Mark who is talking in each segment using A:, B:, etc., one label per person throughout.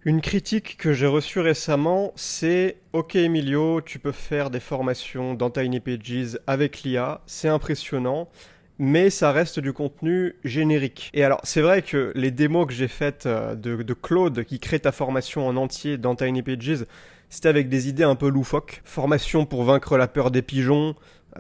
A: Une critique que j'ai reçue récemment, c'est OK Emilio, tu peux faire des formations dans Tiny Pages avec l'IA, c'est impressionnant, mais ça reste du contenu générique. Et alors, c'est vrai que les démos que j'ai faites de Claude qui crée ta formation en entier dans Tiny Pages, c'était avec des idées un peu loufoques. Formation pour vaincre la peur des pigeons,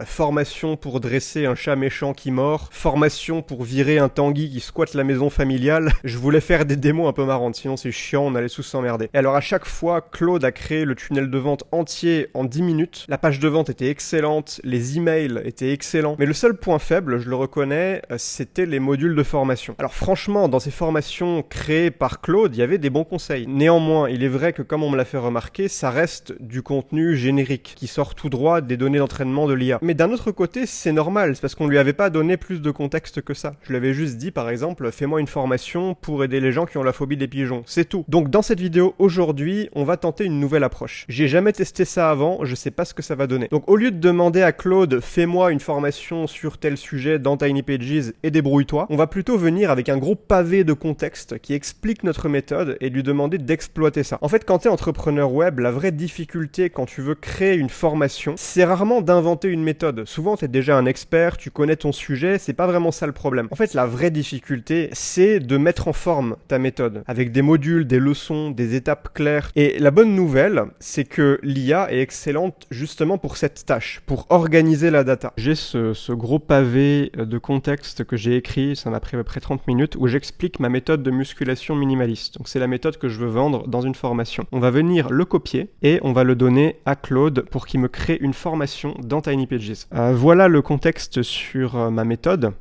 A: formation pour dresser un chat méchant qui mord, formation pour virer un Tanguy qui squatte la maison familiale. Je voulais faire des démos un peu marrantes, sinon c'est chiant, on allait tous s'emmerder. Et alors à chaque fois, Claude a créé le tunnel de vente entier en 10 minutes. La page de vente était excellente, les emails étaient excellents. Mais le seul point faible, je le reconnais, c'était les modules de formation. Alors franchement, dans ces formations créées par Claude, il y avait des bons conseils. Néanmoins, il est vrai que comme on me l'a fait remarquer, ça reste du contenu générique, qui sort tout droit des données d'entraînement de l'IA. Mais d'un autre côté, c'est normal, c'est parce qu'on lui avait pas donné plus de contexte que ça. Je lui avais juste dit, par exemple, fais-moi une formation pour aider les gens qui ont la phobie des pigeons. C'est tout. Donc dans cette vidéo, aujourd'hui, on va tenter une nouvelle approche. J'ai jamais testé ça avant, je sais pas ce que ça va donner. Donc au lieu de demander à Claude, fais-moi une formation sur tel sujet dans Tiny Pages et débrouille-toi, on va plutôt venir avec un gros pavé de contexte qui explique notre méthode et lui demander d'exploiter ça. En fait, quand t'es entrepreneur web, la vraie difficulté quand tu veux créer une formation, c'est rarement d'inventer une méthode. Souvent, tu es déjà un expert, tu connais ton sujet, c'est pas vraiment ça le problème. En fait, la vraie difficulté, c'est de mettre en forme ta méthode, avec des modules, des leçons, des étapes claires. Et la bonne nouvelle, c'est que l'IA est excellente justement pour cette tâche, pour organiser la data. J'ai ce gros pavé de contexte que j'ai écrit, ça m'a pris à peu près 30 minutes, où j'explique ma méthode de musculation minimaliste. Donc c'est la méthode que je veux vendre dans une formation. On va venir le copier et on va le donner à Claude pour qu'il me crée une formation dans Tiny Pages. Voilà le contexte sur ma méthode.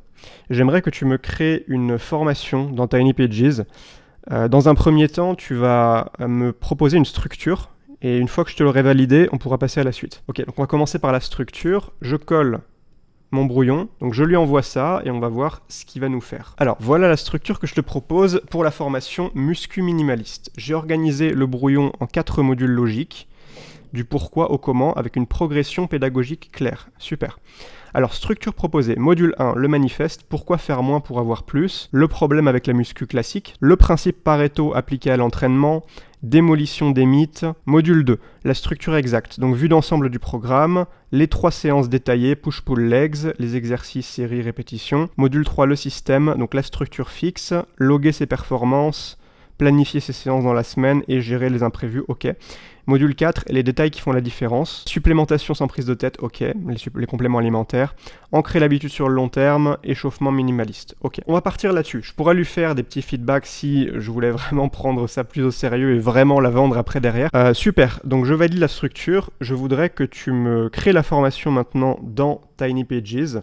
A: J'aimerais que tu me crées une formation dans Tiny Pages. Dans un premier temps, tu vas me proposer une structure et une fois que je te l'aurai validé, on pourra passer à la suite. Ok, donc on va commencer par la structure. Je colle mon brouillon, donc je lui envoie ça et on va voir ce qu'il va nous faire. Alors voilà la structure que je te propose pour la formation Muscu Minimaliste. J'ai organisé le brouillon en 4 modules logiques, du pourquoi au comment avec une progression pédagogique claire. Super. Alors, structure proposée. Module 1, le manifeste. Pourquoi faire moins pour avoir plus? Le problème avec la muscu classique. Le principe Pareto appliqué à l'entraînement. Démolition des mythes. Module 2, la structure exacte. Donc, vue d'ensemble du programme. Les 3 séances détaillées, push-pull-legs, les exercices, séries, répétitions. Module 3, le système. Donc, la structure fixe. Loguer ses performances. Planifier ses séances dans la semaine et gérer les imprévus, ok. Module 4, les détails qui font la différence. Supplémentation sans prise de tête, ok. Les compléments alimentaires. Ancrer l'habitude sur le long terme. Échauffement minimaliste, ok. On va partir là-dessus. Je pourrais lui faire des petits feedbacks si je voulais vraiment prendre ça plus au sérieux et vraiment la vendre après derrière. Super, donc je valide la structure. Je voudrais que tu me crées la formation maintenant dans Tiny Pages.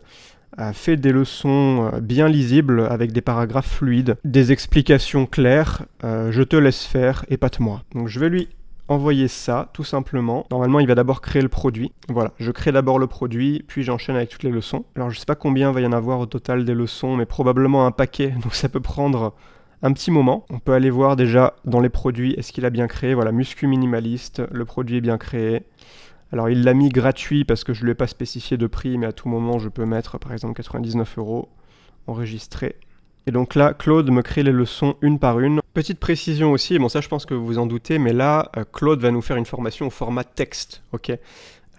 A: Fais des leçons bien lisibles avec des paragraphes fluides, des explications claires, je te laisse faire, épate-moi. Donc je vais lui envoyer ça, tout simplement. Normalement, il va d'abord créer le produit. Voilà, je crée d'abord le produit, puis j'enchaîne avec toutes les leçons. Alors je sais pas combien va y en avoir au total des leçons, mais probablement un paquet, donc ça peut prendre un petit moment. On peut aller voir déjà dans les produits, est-ce qu'il a bien créé. Voilà, Muscu Minimaliste, le produit est bien créé. Alors il l'a mis gratuit parce que je ne lui ai pas spécifié de prix, mais à tout moment je peux mettre par exemple 99 €, enregistré. Et donc là, Claude me crée les leçons une par une. Petite précision aussi, bon ça je pense que vous vous en doutez, mais là, Claude va nous faire une formation au format texte, ok?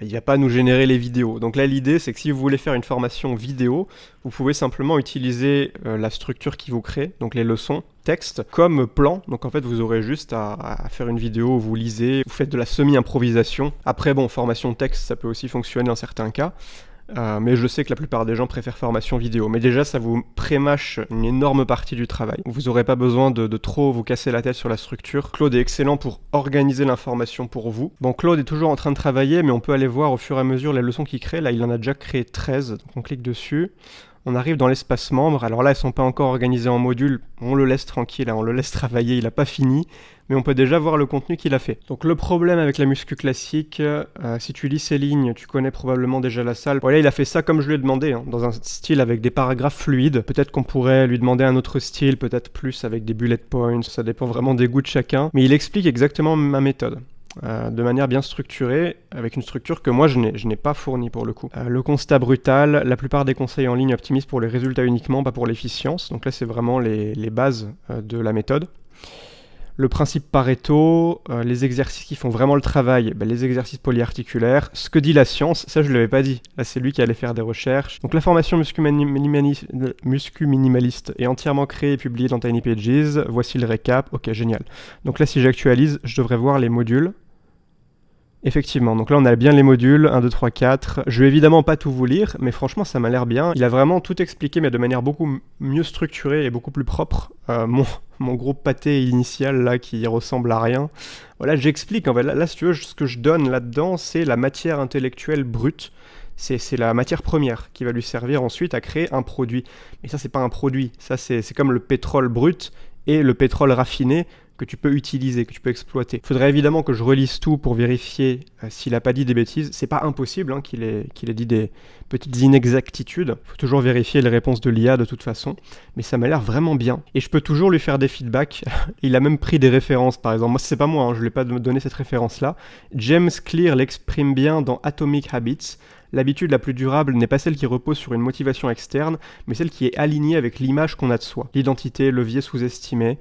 A: Il ne va pas nous générer les vidéos. Donc là, l'idée, c'est que si vous voulez faire une formation vidéo, vous pouvez simplement utiliser la structure qui vous crée, donc les leçons, texte, comme plan. Donc en fait, vous aurez juste à faire une vidéo où vous lisez, vous faites de la semi-improvisation. Après, bon, formation texte, ça peut aussi fonctionner dans certains cas. Mais je sais que la plupart des gens préfèrent formation vidéo. Mais déjà, ça vous prémâche une énorme partie du travail. Vous n'aurez pas besoin de trop vous casser la tête sur la structure. Claude est excellent pour organiser l'information pour vous. Bon, Claude est toujours en train de travailler, mais on peut aller voir au fur et à mesure les leçons qu'il crée. Là, il en a déjà créé 13, donc on clique dessus. On arrive dans l'espace membre. Alors là, elles ne sont pas encore organisées en modules. On le laisse tranquille, hein, on le laisse travailler, il n'a pas fini. Mais on peut déjà voir le contenu qu'il a fait. Donc le problème avec la muscu classique, si tu lis ces lignes, tu connais probablement déjà la salle. Voilà, il a fait ça comme je lui ai demandé, hein, dans un style avec des paragraphes fluides. Peut-être qu'on pourrait lui demander un autre style, peut-être plus avec des bullet points. Ça dépend vraiment des goûts de chacun. Mais il explique exactement ma méthode. De manière bien structurée, avec une structure que moi je n'ai pas fournie pour le coup. Le constat brutal, la plupart des conseils en ligne optimisent pour les résultats uniquement, pas pour l'efficience. Donc là c'est vraiment les bases de la méthode. Le principe Pareto, les exercices qui font vraiment le travail, les exercices polyarticulaires. Ce que dit la science, ça je ne l'avais pas dit. Là c'est lui qui allait faire des recherches. Donc la formation muscu minimaliste est entièrement créée et publiée dans Tiny Pages. Voici le récap. Ok, génial. Donc là si j'actualise, je devrais voir les modules. Effectivement, donc là on a bien les modules, 1, 2, 3, 4. Je vais évidemment pas tout vous lire, mais franchement ça m'a l'air bien. Il a vraiment tout expliqué, mais de manière beaucoup mieux structurée et beaucoup plus propre. Mon gros pâté initial là qui ressemble à rien. Voilà, j'explique en fait. Là si tu veux, ce que je donne là-dedans, c'est la matière intellectuelle brute. C'est la matière première qui va lui servir ensuite à créer un produit. Mais ça c'est pas un produit, ça c'est comme le pétrole brut et le pétrole raffiné que tu peux utiliser, que tu peux exploiter. Il faudrait évidemment que je relise tout pour vérifier s'il n'a pas dit des bêtises. C'est pas impossible qu'il ait dit des petites inexactitudes. Il faut toujours vérifier les réponses de l'IA de toute façon. Mais ça m'a l'air vraiment bien. Et je peux toujours lui faire des feedbacks. Il a même pris des références, par exemple. Moi, c'est pas moi, je ne lui ai pas donné cette référence-là. James Clear l'exprime bien dans Atomic Habits. L'habitude la plus durable n'est pas celle qui repose sur une motivation externe, mais celle qui est alignée avec l'image qu'on a de soi. L'identité, levier sous-estimé.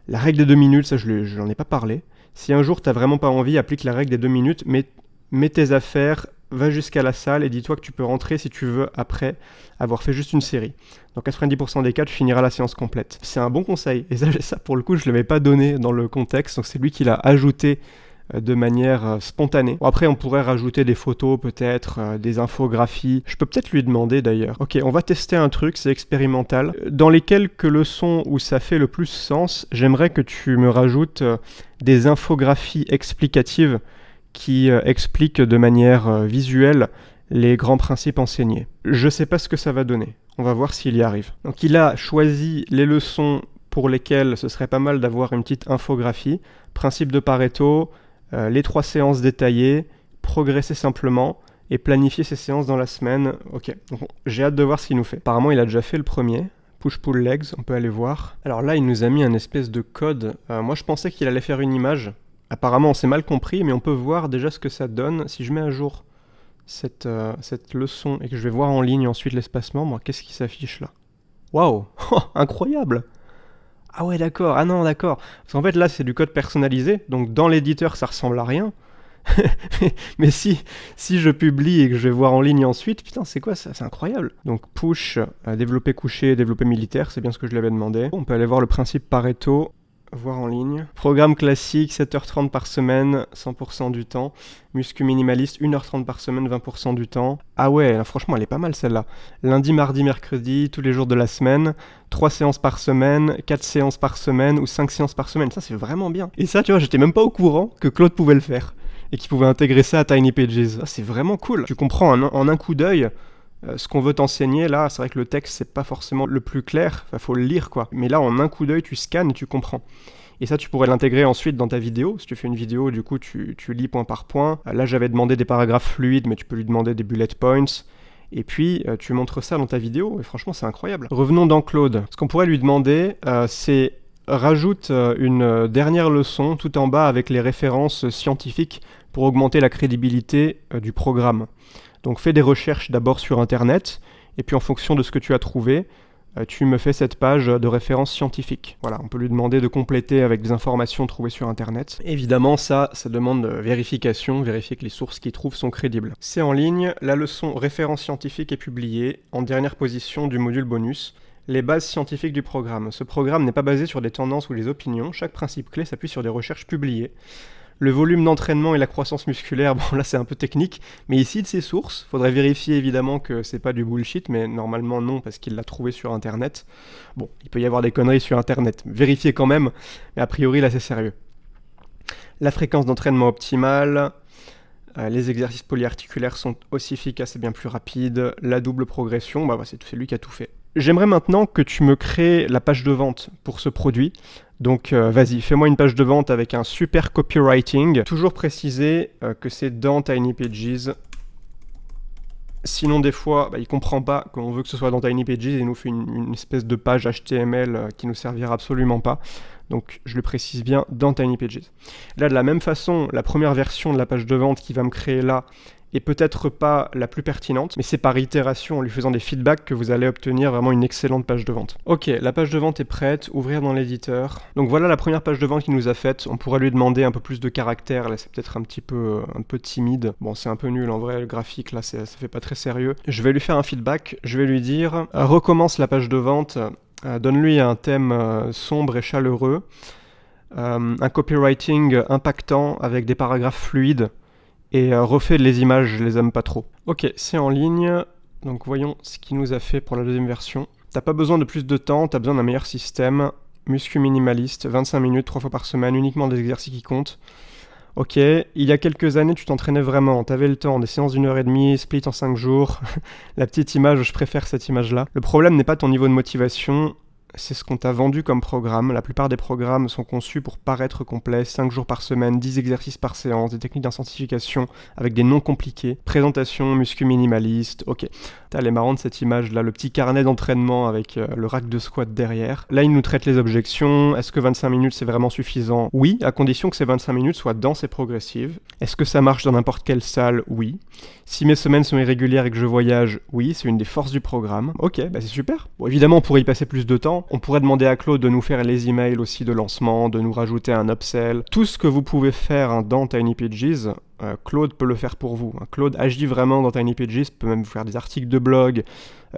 A: La règle des 2 minutes, ça je n'en ai pas parlé. Si un jour tu n'as vraiment pas envie, applique la règle des 2 minutes, mets tes affaires, va jusqu'à la salle et dis-toi que tu peux rentrer si tu veux après avoir fait juste une série. Dans 90% des cas, tu finiras la séance complète. C'est un bon conseil. Et ça pour le coup, je ne l'avais pas donné dans le contexte, donc c'est lui qui l'a ajouté de manière spontanée. Bon, après, on pourrait rajouter des photos, peut-être, des infographies. Je peux peut-être lui demander d'ailleurs. Ok, on va tester un truc, c'est expérimental. Dans les quelques leçons où ça fait le plus sens, j'aimerais que tu me rajoutes des infographies explicatives qui expliquent de manière visuelle les grands principes enseignés. Je sais pas ce que ça va donner. On va voir s'il y arrive. Donc il a choisi les leçons pour lesquelles ce serait pas mal d'avoir une petite infographie. Principe de Pareto, les 3 séances détaillées, progresser simplement et planifier ses séances dans la semaine. Ok, donc j'ai hâte de voir ce qu'il nous fait. Apparemment, il a déjà fait le premier. Push-pull legs, on peut aller voir. Alors là, il nous a mis un espèce de code. Moi, je pensais qu'il allait faire une image. Apparemment, on s'est mal compris, mais on peut voir déjà ce que ça donne. Si je mets à jour cette leçon et que je vais voir en ligne ensuite l'espace membre, qu'est-ce qui s'affiche là? Waouh, incroyable! Ah ouais, d'accord. Ah non, d'accord. Parce qu'en fait, là, c'est du code personnalisé. Donc, dans l'éditeur, ça ressemble à rien. Mais si je publie et que je vais voir en ligne ensuite, putain, c'est quoi ça? C'est incroyable. Donc, push, développer couché, développer militaire, c'est bien ce que je lui avais demandé. On peut aller voir le principe Pareto, voir en ligne. Programme classique, 7h30 par semaine, 100% du temps. Muscu minimaliste, 1h30 par semaine, 20% du temps. Ah ouais, là, franchement, elle est pas mal celle-là. Lundi, mardi, mercredi, tous les jours de la semaine. 3 séances par semaine, 4 séances par semaine ou 5 séances par semaine. Ça, c'est vraiment bien. Et ça, tu vois, j'étais même pas au courant que Claude pouvait le faire. Et qu'il pouvait intégrer ça à Tiny Pages. Ah, c'est vraiment cool. Tu comprends en un coup d'œil ce qu'on veut t'enseigner. Là, c'est vrai que le texte, c'est pas forcément le plus clair. Enfin, faut le lire, quoi. Mais là, en un coup d'œil, tu scannes et tu comprends. Et ça, tu pourrais l'intégrer ensuite dans ta vidéo. Si tu fais une vidéo, du coup, tu lis point par point. Là, j'avais demandé des paragraphes fluides, mais tu peux lui demander des bullet points. Et puis, tu montres ça dans ta vidéo. Et franchement, c'est incroyable. Revenons dans Claude. Ce qu'on pourrait lui demander, c'est rajoute une dernière leçon tout en bas avec les références scientifiques pour augmenter la crédibilité du programme. Donc, fais des recherches d'abord sur Internet. Et puis, en fonction de ce que tu as trouvé, tu me fais cette page de référence scientifique. Voilà, on peut lui demander de compléter avec des informations trouvées sur Internet. Évidemment, ça demande vérification, vérifier que les sources qu'il trouve sont crédibles. C'est en ligne, la leçon référence scientifique est publiée, en dernière position du module bonus, les bases scientifiques du programme. Ce programme n'est pas basé sur des tendances ou des opinions, chaque principe clé s'appuie sur des recherches publiées. Le volume d'entraînement et la croissance musculaire, bon là c'est un peu technique, mais il cite ses sources. Faudrait vérifier évidemment que c'est pas du bullshit, mais normalement non, parce qu'il l'a trouvé sur Internet. Bon, il peut y avoir des conneries sur Internet, vérifiez quand même, mais a priori là c'est sérieux. La fréquence d'entraînement optimale, les exercices polyarticulaires sont aussi efficaces et bien plus rapides. La double progression, c'est lui qui a tout fait. J'aimerais maintenant que tu me crées la page de vente pour ce produit. Donc vas-y, fais-moi une page de vente avec un super copywriting. Toujours préciser que c'est dans Tiny Pages. Sinon des fois, il comprend pas qu'on veut que ce soit dans Tiny Pages et il nous fait une espèce de page HTML qui nous servira absolument pas. Donc je le précise bien dans Tiny Pages. Là de la même façon, la première version de la page de vente qu'il va me créer là est peut-être pas la plus pertinente, mais c'est par itération, en lui faisant des feedbacks, que vous allez obtenir vraiment une excellente page de vente. Ok, la page de vente est prête, ouvrir dans l'éditeur. Donc voilà la première page de vente qu'il nous a faite. On pourrait lui demander un peu plus de caractères, là c'est peut-être un peu timide. Bon, c'est un peu nul en vrai, le graphique là ça fait pas très sérieux. Je vais lui faire un feedback, je vais lui dire recommence la page de vente, donne-lui un thème sombre et chaleureux. Un copywriting impactant avec des paragraphes fluides et refait les images, je les aime pas trop. Ok, c'est en ligne, donc voyons ce qu'il nous a fait pour la deuxième version. T'as pas besoin de plus de temps, t'as besoin d'un meilleur système. Muscu minimaliste, 25 minutes, 3 fois par semaine, uniquement des exercices qui comptent. Ok, il y a quelques années, tu t'entraînais vraiment, t'avais le temps, des séances d'1h30, split en 5 jours. La petite image, je préfère cette image-là. Le problème n'est pas ton niveau de motivation, c'est ce qu'on t'a vendu comme programme. La plupart des programmes sont conçus pour paraître complets, 5 jours par semaine, 10 exercices par séance, des techniques d'intensification avec des noms compliqués, présentation, muscu minimaliste, ok. Elle est marrante cette image là, le petit carnet d'entraînement avec le rack de squat derrière. Là il nous traite les objections, est-ce que 25 minutes c'est vraiment suffisant? Oui, à condition que ces 25 minutes soient denses et progressives. Est-ce que ça marche dans n'importe quelle salle? Oui. Si mes semaines sont irrégulières et que je voyage, oui, c'est une des forces du programme. Ok, bah c'est super. Bon, évidemment on pourrait y passer plus de temps. On pourrait demander à Claude de nous faire les emails aussi de lancement, de nous rajouter un upsell. Tout ce que vous pouvez faire dans Tiny Pages, Claude peut le faire pour vous. Claude agit vraiment dans Tiny Pages, peut même vous faire des articles de blog,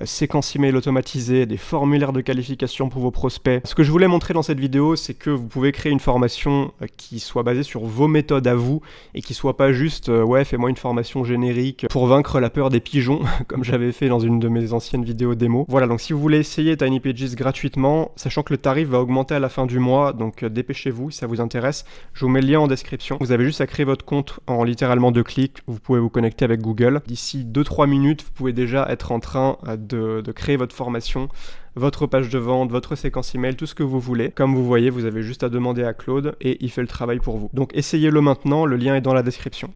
A: séquences email automatisées, des formulaires de qualification pour vos prospects. Ce que je voulais montrer dans cette vidéo, c'est que vous pouvez créer une formation qui soit basée sur vos méthodes à vous et qui soit pas juste ouais, fais-moi une formation générique pour vaincre la peur des pigeons, comme j'avais fait dans une de mes anciennes vidéos démo. Voilà, donc si vous voulez essayer Tiny Pages gratuitement, sachant que le tarif va augmenter à la fin du mois, donc dépêchez-vous si ça vous intéresse. Je vous mets le lien en description. Vous avez juste à créer votre compte en littéralement 2 clics. Vous pouvez vous connecter avec Google. D'ici 2-3 minutes, vous pouvez déjà être en train de créer votre formation, votre page de vente, votre séquence email, tout ce que vous voulez. Comme vous voyez, vous avez juste à demander à Claude et il fait le travail pour vous. Donc essayez-le maintenant, le lien est dans la description.